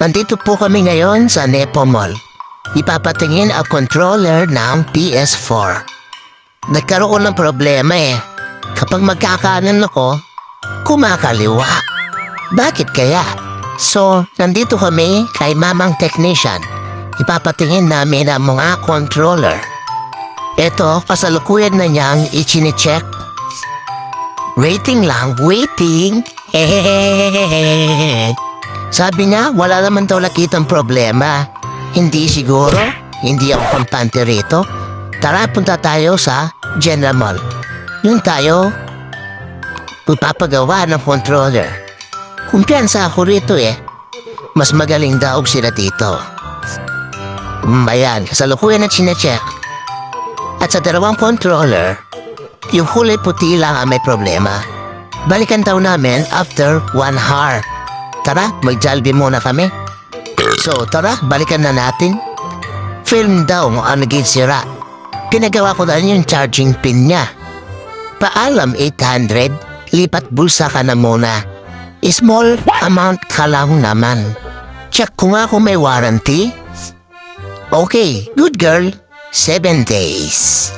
Nandito po kami ngayon sa Nepo Mall. Ipapatingin ang controller ng PS4. Nagkaroon ng problema eh. Kapag magkakanan ako, kumakaliwa. Bakit kaya? So, nandito kami kay Mamang Technician. Ipapatingin namin ang mga controller. Ito, kasalukuyan na niyang ichine-check. Waiting lang, waiting. Hehehehehe. Sabi niya, wala naman daw nakitang problema. Hindi siguro, hindi ako kampante rito. Tara, punta tayo sa General Mall. Yun tayo, pagpapagawa ng controller. Kumpiyansa ako rito eh. Mas magaling daw sila dito. Ayan, kasalukuyan na chinecheck. At sa dalawang controller, yung kulay puti lang ang may problema. Balikan daw namin after 1 hour. Tara, mag-Jollibee muna kami. So, tara, balikan na natin. Film daw kung ano naging sira. Pinagawa ko na yung charging pin niya. Paalam 800, lipat bulsa ka na muna. Small amount ka lang naman. Check ko nga kung may warranty. Okay, good girl. 7 days.